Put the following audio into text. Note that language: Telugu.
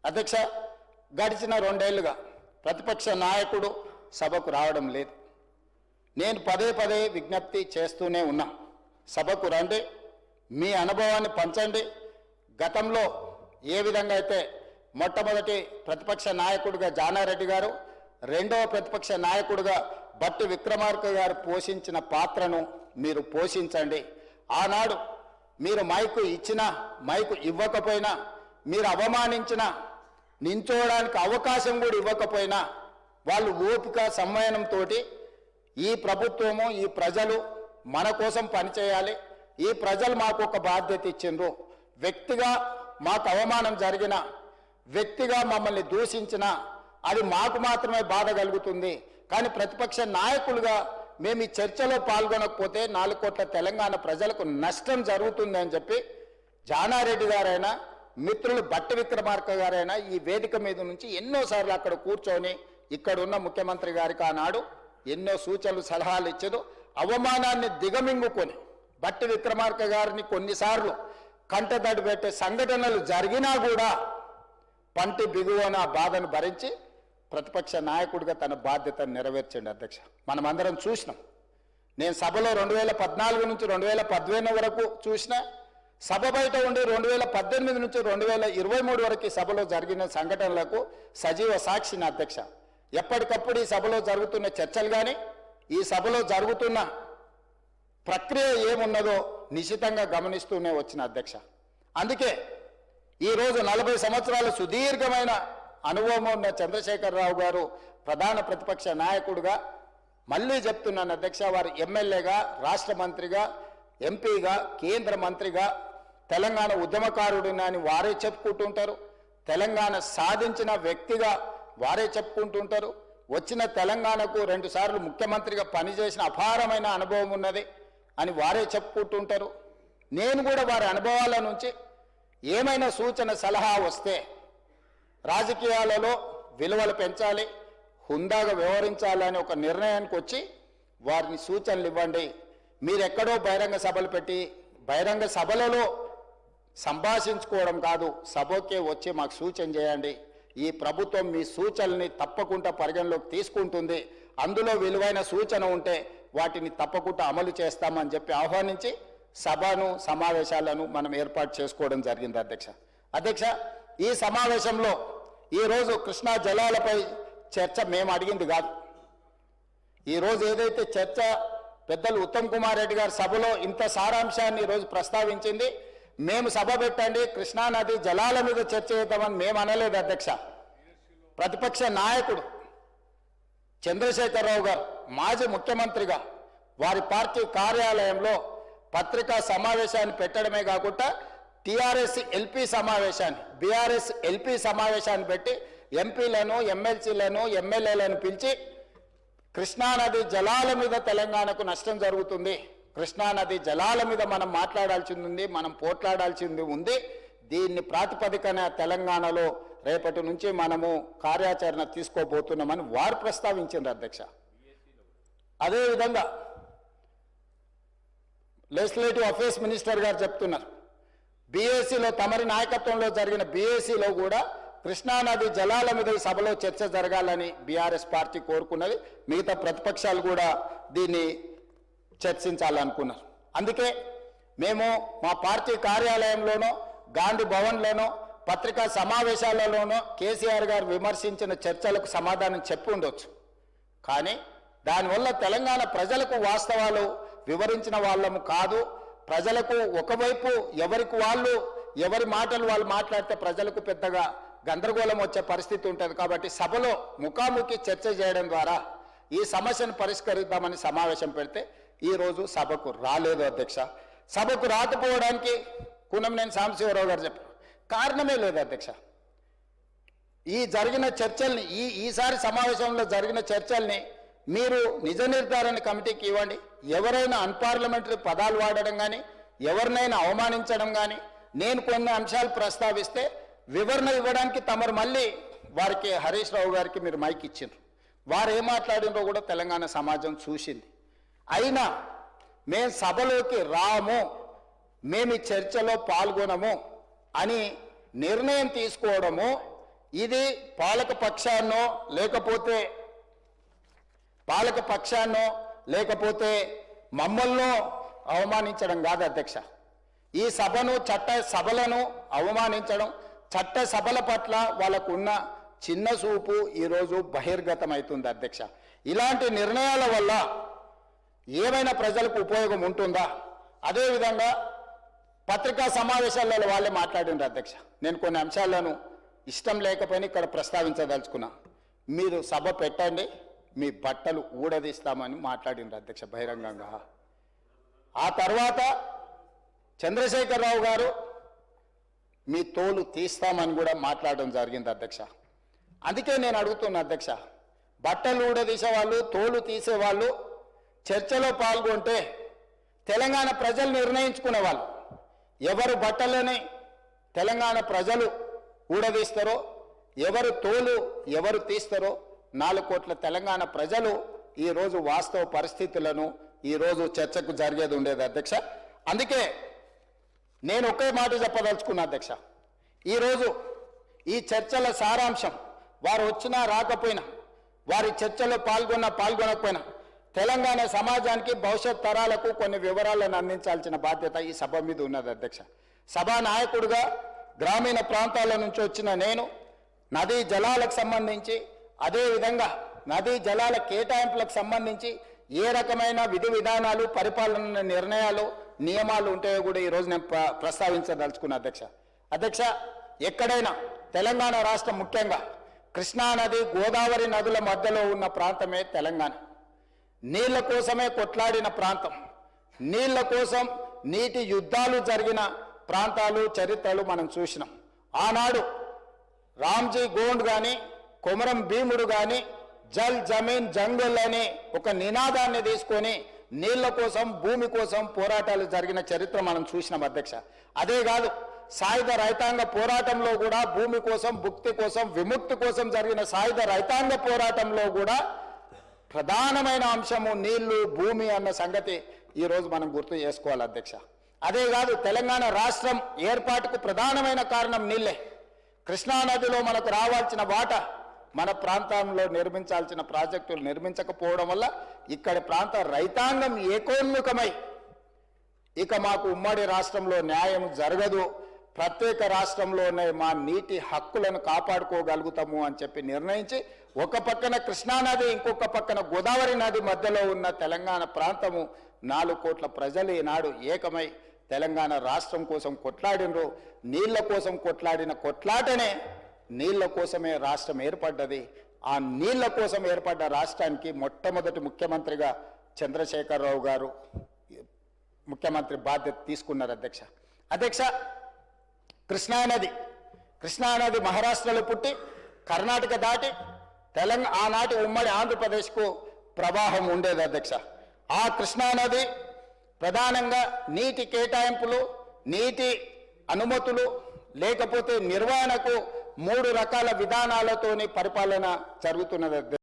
అధ్యక్ష, గడిచిన 2 ఏళ్లుగా ప్రతిపక్ష నాయకుడు సభకు రావడం లేదు. నేను పదే పదే విజ్ఞప్తి చేస్తూనే ఉన్నా, సభకు రండి, మీ అనుభవాన్ని పంచండి. గతంలో ఏ విధంగా అయితే మొట్టమొదటి ప్రతిపక్ష నాయకుడిగా జానారెడ్డి గారు, రెండవ ప్రతిపక్ష నాయకుడిగా బట్టి విక్రమార్క గారు పోషించిన పాత్రను మీరు పోషించండి. ఆనాడు మీరు మైకు ఇచ్చినా మైకు ఇవ్వకపోయినా, మీరు అవమానించినా, నించోవడానికి అవకాశం కూడా ఇవ్వకపోయినా వాళ్ళు ఓపిక సంవయనంతో ఈ ప్రభుత్వము, ఈ ప్రజలు మన కోసం పనిచేయాలి, ఈ ప్రజలు మాకు ఒక బాధ్యత ఇచ్చిండ్రు, వ్యక్తిగా మాకు అవమానం జరిగిన, వ్యక్తిగా మమ్మల్ని దూషించిన అది మాకు మాత్రమే బాధ కలుగుతుంది, కానీ ప్రతిపక్ష నాయకులుగా మేము ఈ చర్చలో పాల్గొనకపోతే 4 కోట్ల తెలంగాణ ప్రజలకు నష్టం జరుగుతుంది అని చెప్పి జానారెడ్డి గారైనా, మిత్రులు బట్టి విక్రమార్క గారైనా ఈ వేదిక మీద నుంచి ఎన్నోసార్లు అక్కడ కూర్చొని ఇక్కడ ఉన్న ముఖ్యమంత్రి గారికి ఆనాడు ఎన్నో సూచనలు సలహాలు ఇచ్చారు. అవమానాన్ని దిగమింగుకొని బట్టి విక్రమార్క గారిని కొన్నిసార్లు కంటతడి పెట్టే సంఘటనలు జరిగినా కూడా పంటి బిగువన బాధను భరించి ప్రతిపక్ష నాయకుడిగా తన బాధ్యతను నెరవేర్చండి. అధ్యక్ష, మనమందరం చూసినాం. నేను సభలో 2014 నుంచి 2015 వరకు చూసిన, సభ బయట ఉండి 2018 నుంచి 2023 వరకు సభలో జరిగిన సంఘటనలకు సజీవ సాక్షిని. అధ్యక్ష, ఎప్పటికప్పుడు ఈ సభలో జరుగుతున్న చర్చలు కానీ, ఈ సభలో జరుగుతున్న ప్రక్రియ ఏమున్నదో నిశితంగా గమనిస్తూనే వచ్చిన. అధ్యక్ష, అందుకే ఈరోజు 40 సంవత్సరాల సుదీర్ఘమైన అనుభవం ఉన్న చంద్రశేఖరరావు గారు ప్రధాన ప్రతిపక్ష నాయకుడిగా, మళ్ళీ చెప్తున్నాను అధ్యక్ష, వారు ఎమ్మెల్యేగా, రాష్ట్ర మంత్రిగా, ఎంపీగా, కేంద్ర మంత్రిగా, తెలంగాణ ఉద్యమకారుడిని అని వారే చెప్పుకుంటుంటారు, తెలంగాణ సాధించిన వ్యక్తిగా వారే చెప్పుకుంటుంటారు, వచ్చిన తెలంగాణకు 2 సార్లు ముఖ్యమంత్రిగా పనిచేసిన అపారమైన అనుభవం ఉన్నది అని వారే చెప్పుకుంటుంటారు. నేను కూడా వారి అనుభవాల నుంచి ఏమైనా సూచన సలహా వస్తే, రాజకీయాలలో విలువలు పెంచాలి, హుందాగా వ్యవహరించాలని ఒక నిర్ణయానికి వచ్చి వారిని సూచనలు ఇవ్వండి. మీరెక్కడో బహిరంగ సభలు పెట్టి బహిరంగ సభలలో సంభాషించుకోవడం కాదు, సభకే వచ్చి మాకు సూచన చేయండి. ఈ ప్రభుత్వం మీ సూచనల్ని తప్పకుండా పరిగణలోకి తీసుకుంటుంది, అందులో విలువైన సూచన ఉంటే వాటిని తప్పకుండా అమలు చేస్తామని చెప్పి ఆహ్వానించి సభను, సమావేశాలను మనం ఏర్పాటు చేసుకోవడం జరిగింది. అధ్యక్ష, ఈ సమావేశంలో ఈరోజు కృష్ణా జలాలపై చర్చ మేము అడిగింది కాదు. ఈరోజు ఏదైతే చర్చ పెద్దలు ఉత్తమ్ కుమార్ రెడ్డి గారి సభలో ఇంత సారాంశాన్ని ఈరోజు ప్రస్తావించింది, మేము సభ పెట్టండి కృష్ణానది జలాల మీద చర్చ చేద్దామని మేము అనలేదు. అధ్యక్ష, ప్రతిపక్ష నాయకుడు చంద్రశేఖరరావు గారు మాజీ ముఖ్యమంత్రిగా వారి పార్టీ కార్యాలయంలో పత్రికా సమావేశాన్ని పెట్టడమే కాకుండా టీఆర్ఎస్ ఎల్పీ సమావేశాన్ని, బీఆర్ఎస్ ఎల్పీ సమావేశాన్ని పెట్టి ఎంపీలను, ఎమ్మెల్సీలను, ఎమ్మెల్యేలను పిలిచి కృష్ణానది జలాల మీద తెలంగాణకు నష్టం జరుగుతుంది, కృష్ణానది జలాల మీద మనం మాట్లాడాల్సింది ఉంది, మనం పోట్లాడాల్సింది ఉంది, దీన్ని ప్రాతిపదికన తెలంగాణలో రేపటి నుంచి మనము కార్యాచరణ తీసుకోబోతున్నామని వారు ప్రస్తావించారు. అధ్యక్ష, అదేవిధంగా లెజిస్లేటివ్ అఫేర్స్ మినిస్టర్ గారు చెప్తున్నారు, బీఏసీలో తమరి నాయకత్వంలో జరిగిన బీఏసీలో కూడా కృష్ణానది జలాల మీద ఈ సభలో చర్చ జరగాలని బీఆర్ఎస్ పార్టీ కోరుకున్నది, మిగతా ప్రతిపక్షాలు కూడా దీన్ని చర్చించాలనుకున్నారు. అందుకే మేము మా పార్టీ కార్యాలయంలోనో, గాంధీ భవన్లోనో, పత్రికా సమావేశాలలోనో కేసీఆర్ గారు విమర్శించిన చర్చలకు సమాధానం చెప్పి ఉండొచ్చు, కానీ దానివల్ల తెలంగాణ ప్రజలకు వాస్తవాలు వివరించిన వాళ్ళము కాదు. ప్రజలకు ఒకవైపు ఎవరి మాటలు వాళ్ళు మాట్లాడితే ప్రజలకు పెద్దగా గందరగోళం వచ్చే పరిస్థితి ఉంటుంది. కాబట్టి సభలో ముఖాముఖి చర్చ చేయడం ద్వారా ఈ సమస్యను పరిష్కరిద్దామని సమావేశం పెడితే ఈరోజు సభకు రాలేదు. అధ్యక్ష, సభకు రాకపోవడానికి కూనంనేని సాంబశివరావు గారు చెప్పారు, కారణమే లేదు. అధ్యక్ష, ఈ జరిగిన చర్చల్ని, ఈసారి సమావేశంలో జరిగిన చర్చల్ని మీరు నిజ నిర్ధారణ కమిటీకి ఇవ్వండి. ఎవరైనా అన్పార్లమెంటరీ పదాలు వాడడం కానీ, ఎవరినైనా అవమానించడం కానీ, నేను కొన్ని అంశాలు ప్రస్తావిస్తే వివరణ ఇవ్వడానికి తమరు మళ్ళీ వారికి హరీష్ రావు గారికి మీరు మైక్ ఇచ్చిండ్రు, వారు ఏం మాట్లాడినో కూడా తెలంగాణ సమాజం చూసింది. అయినా మేము సభలోకి రాము, మేము ఈ చర్చలో పాల్గొనము అని నిర్ణయం తీసుకోవడము ఇది పాలక పక్షాన్నో లేకపోతే మమ్మల్ని అవమానించడం కాదు అధ్యక్ష. ఈ సభలను అవమానించడం, చట్ట సభల పట్ల వాళ్ళకు ఉన్న చిన్న చూపు ఈరోజు బహిర్గతమవుతుంది అధ్యక్ష. ఇలాంటి నిర్ణయాల వల్ల ఏమైనా ప్రజలకు ఉపయోగం ఉంటుందా? అదేవిధంగా పత్రికా సమావేశాలలో వాళ్ళే మాట్లాడిండ్రు అధ్యక్ష. నేను కొన్ని అంశాలను ఇష్టం లేకపోయినా ఇక్కడ ప్రస్తావించదలుచుకున్నా. మీరు సభ పెట్టండి, మీ బట్టలు ఊడదీస్తామని మాట్లాడిండ్రు అధ్యక్ష బహిరంగంగా. ఆ తర్వాత చంద్రశేఖరరావు గారు మీ తోలు తీస్తామని కూడా మాట్లాడడం జరిగింది అధ్యక్ష. అందుకే నేను అడుగుతున్నా అధ్యక్ష, బట్టలు ఊడదీసేవాళ్ళు, తోలు తీసేవాళ్ళు చర్చలో పాల్గొంటే తెలంగాణ ప్రజలు నిర్ణయించుకునేవాళ్ళు. ఎవరు బట్టలని తెలంగాణ ప్రజలు ఊడదీస్తారో, ఎవరు తోలు ఎవరు తీస్తారో 4 కోట్ల తెలంగాణ ప్రజలు ఈరోజు వాస్తవ పరిస్థితులను ఈరోజు చర్చకు జరిగేది ఉండేది అధ్యక్ష. అందుకే నేను ఒకే మాట చెప్పదలుచుకున్నా అధ్యక్ష. ఈరోజు ఈ చర్చల సారాంశం వారు వచ్చినా రాకపోయినా, వారి చర్చలో పాల్గొనకపోయినా తెలంగాణ సమాజానికి భవిష్యత్ తరాలకు కొన్ని వివరాలను అందించాల్సిన బాధ్యత ఈ సభ మీద ఉన్నది అధ్యక్ష. సభా నాయకుడిగా గ్రామీణ ప్రాంతాల నుంచి వచ్చిన నేను నదీ జలాలకు సంబంధించి, అదేవిధంగా నదీ జలాల కేటాయింపులకు సంబంధించి ఏ రకమైన విధి విధానాలు, పరిపాలన నిర్ణయాలు, నియమాలు ఉంటాయో కూడా ఈరోజు నేను ప్రస్తావించదలుచుకున్నా అధ్యక్ష. ఎక్కడైనా తెలంగాణ రాష్ట్రం ముఖ్యంగా కృష్ణా నది, గోదావరి నదుల మధ్యలో ఉన్న ప్రాంతమే తెలంగాణ. నీళ్ల కోసమే కొట్లాడిన ప్రాంతం, నీళ్ల కోసం నీటి యుద్ధాలు జరిగిన ప్రాంతాలు, చరిత్రలు మనం చూసినాం. ఆనాడు రామ్జీ గోండ్ కానీ, కొమరం భీముడు కానీ జల్ జమీన్ జంగల్ అని ఒక నినాదాన్ని తీసుకొని నీళ్ల కోసం, భూమి కోసం పోరాటాలు జరిగిన చరిత్ర మనం చూసినాం అధ్యక్ష. అదే కాదు, సాయుధ రైతాంగ పోరాటంలో కూడా భూమి కోసం, భుక్తి కోసం, విముక్తి కోసం జరిగిన సాయుధ రైతాంగ పోరాటంలో కూడా ప్రధానమైన అంశము నీళ్లు, భూమి అన్న సంగతి ఈరోజు మనం గుర్తు చేసుకోవాలి అధ్యక్ష. అదే కాదు, తెలంగాణ రాష్ట్రం ఏర్పాటుకు ప్రధానమైన కారణం నీళ్లే. కృష్ణానదిలో మనకు రావాల్సిన వాటా మన ప్రాంతంలో నిర్మించాల్సిన ప్రాజెక్టులు నిర్మించకపోవడం వల్ల ఇక్కడి ప్రాంత రైతాంగం ఏకోన్ముఖమై ఇక మాకు ఉమ్మడి రాష్ట్రంలో న్యాయం జరగదు, ప్రత్యేక రాష్ట్రంలోనే మా నీటి హక్కులను కాపాడుకోగలుగుతాము అని చెప్పి నిర్ణయించి ఒక పక్కన కృష్ణానది, ఇంకొక పక్కన గోదావరి నది మధ్యలో ఉన్న తెలంగాణ ప్రాంతము 4 కోట్ల ప్రజలు ఈనాడు ఏకమై తెలంగాణ రాష్ట్రం కోసం కొట్లాడినరు. నీళ్ల కోసం కొట్లాడిన కొట్లాటనే నీళ్ల కోసమే రాష్ట్రం ఏర్పడ్డది. ఆ నీళ్ల కోసం ఏర్పడ్డ రాష్ట్రానికి మొట్టమొదటి ముఖ్యమంత్రిగా చంద్రశేఖరరావు గారు ముఖ్యమంత్రి బాధ్యత తీసుకున్నారు అధ్యక్ష. కృష్ణానది మహారాష్ట్రలో పుట్టి కర్ణాటక దాటి ఆనాటి ఉమ్మడి ఆంధ్రప్రదేశ్కు ప్రవాహం ఉండేది అధ్యక్ష. ఆ కృష్ణానది ప్రధానంగా నీటి కేటాయింపులు, నీటి అనుమతులు లేకపోతే నిర్వహణకు 3 రకాల విధానాలతోని పరిపాలన జరుగుతున్నది.